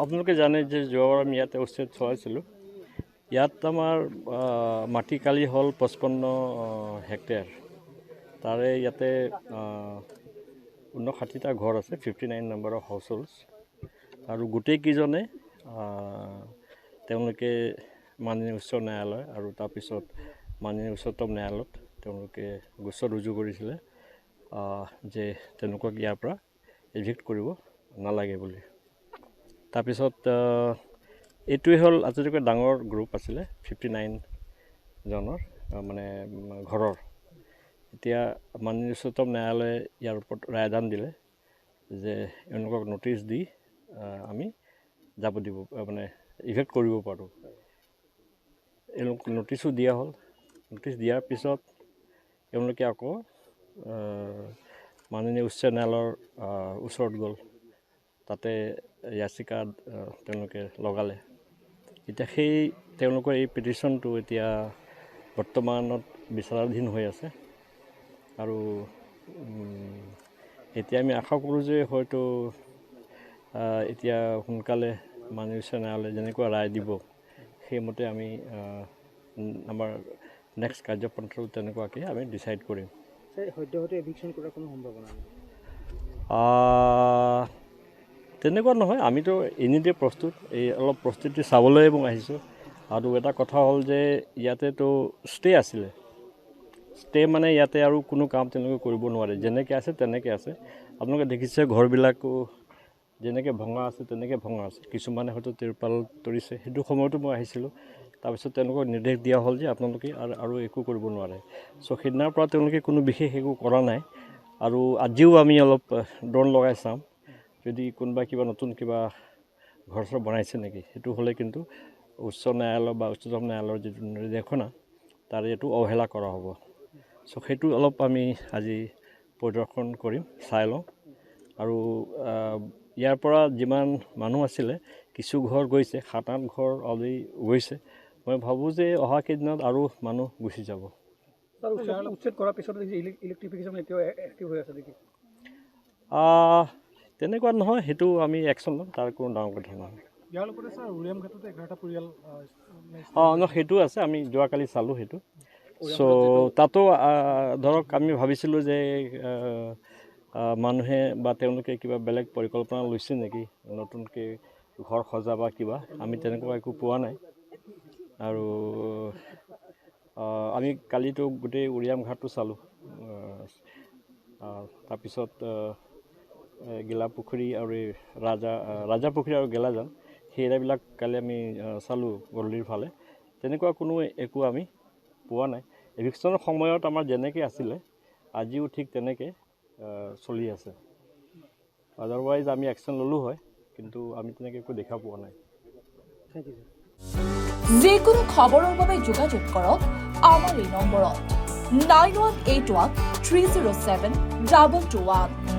আপোনালোকে জানে যে যোৱাবাৰ আমি ইয়াতে উচ্ছেদ চলাইছিলোঁ। ইয়াত আমাৰ মাটি কালি হ'ল 55 হেক্টৰ। তাৰে ইয়াতে 59টা ঘৰ আছে, 59 নম্বৰ অফ হাউচ হোল্ডছ। আৰু গোটেইকেইজনে তেওঁলোকে মাননীয় উচ্চ ন্যায়ালয় আৰু তাৰপিছত মাননীয় উচ্চতম ন্যায়ালয়ত তেওঁলোকে গোচৰ ৰুজু কৰিছিলে যে তেওঁলোকক ইয়াৰ পৰা এভিক্ট কৰিব নালাগে বুলি। তাৰপিছত এইটোৱে হ'ল আটাইতকৈ ডাঙৰ গ্ৰুপ আছিলে 59 জনৰ মানে ঘৰৰ। এতিয়া মাননীয় উচ্চতম ন্যায়ালয়ে ইয়াৰ ওপৰত ৰায়দান দিলে যে এওঁলোকক নটিচ দি আমি যাব দিব মানে ইভেক্ট কৰিব পাৰোঁ। এওঁলোক নটিচো দিয়া হ'ল। নটিচ দিয়াৰ পিছত এওঁলোকে আকৌ মাননীয় উচ্চ ন্যায়ালয়ৰ ওচৰত গ'ল, তাতে ইয়াচিকা তেওঁলোকে লগালে। এতিয়া সেই তেওঁলোকৰ এই পিটিশ্যনটো এতিয়া বৰ্তমানত বিচাৰাধীন হৈ আছে আৰু এতিয়া আমি আশা কৰোঁ যে হয়তো এতিয়া সোনকালে মাননীয় উচ্চ ন্যায়ালয়ে যেনেকুৱা ৰায় দিব সেইমতে আমি আমাৰ নেক্সট কাৰ্যপন্থাটো তেনেকুৱাকৈ আমি ডিচাইড কৰিম। তেনেকুৱা নহয়, আমিতো এনিতে প্ৰস্তুত, এই অলপ প্ৰস্তুতি চাবলৈ আহিছোঁ। আৰু এটা কথা হ'ল যে ইয়াতেতো ষ্টে আছিলে, ষ্টে মানে ইয়াতে আৰু কোনো কাম তেওঁলোকে কৰিব নোৱাৰে, যেনেকৈ আছে তেনেকৈ আছে। আপোনালোকে দেখিছে ঘৰবিলাকো যেনেকৈ ভঙা আছে তেনেকৈ ভঙা আছে। কিছুমানে হয়তো তিৰপাল তৰিছে, সেইটো সময়তো মই আহিছিলোঁ। তাৰপিছত তেওঁলোকক নিৰ্দেশ দিয়া হ'ল যে আপোনালোকে আৰু একো কৰিব নোৱাৰে। চ' সেইদিনাৰ পৰা তেওঁলোকে কোনো বিশেষ একো কৰা নাই। আৰু আজিও আমি অলপ ড্ৰোন লগাই চাম যদি কোনোবা কিবা নতুন কিবা ঘৰ চৰ বনাইছে নেকি। সেইটো হ'লে কিন্তু উচ্চ ন্যায়ালয় বা উচ্চতম ন্যায়ালয়ৰ যিটো নিৰ্দেশনা তাৰে এইটো অৱহেলা কৰা হ'ব। চ' সেইটো অলপ আমি আজি পৰিদৰ্শন কৰিম, চাই লওঁ। আৰু ইয়াৰ পৰা যিমান মানুহ আছিলে কিছু ঘৰ গৈছে, 7-8 ঘৰ অলৰেডি গৈছে। মই ভাবোঁ যে অহা কেইদিনত আৰু মানুহ গুচি যাব। উচ্ছেদ কৰাৰ পিছত ইলেক্ট্ৰিফিকেশ্যন এতিয়াও এক্টিভ হৈ আছে নেকি? তেনেকুৱা নহয়, সেইটো আমি একশ্যন ল'ম, তাৰ কোনো ডাঙৰ কথা নহয়। ইয়াৰ লগতে ছাৰ উৰিয়াম ঘাটত 11টা পৰিয়াল সেইটো আছে, আমি যোৱাকালি চালোঁ সেইটো। চ' তাতো ধৰক আমি ভাবিছিলোঁ যে মানুহে বা তেওঁলোকে কিবা বেলেগ পৰিকল্পনা লৈছে নেকি, নতুনকৈ ঘৰ সজা বা কিবা, আমি তেনেকুৱা একো পোৱা নাই। আৰু আমি কালিতো গোটেই উৰিয়াম ঘাটটো চালোঁ। তাৰপিছত গেলাপুখুৰী আৰু এই ৰাজাপুখুৰী আৰু গেলাজান সেই এৰিয়াবিলাক কালি আমি চালোঁ গধূলিৰ ফালে। তেনেকুৱা কোনো একো আমি পোৱা নাই। এভিকশ্যনৰ সময়ত আমাৰ যেনেকৈ আছিলে আজিও ঠিক তেনেকৈ চলি আছে। আদাৰৱাইজ আমি একশ্যন ল'লোঁ হয়, কিন্তু আমি তেনেকৈ একো দেখা পোৱা নাই। Thank you. যিকোনো খবৰৰ বাবে যোগাযোগ কৰক আমাৰ এই নম্বৰত 9181 307 2221।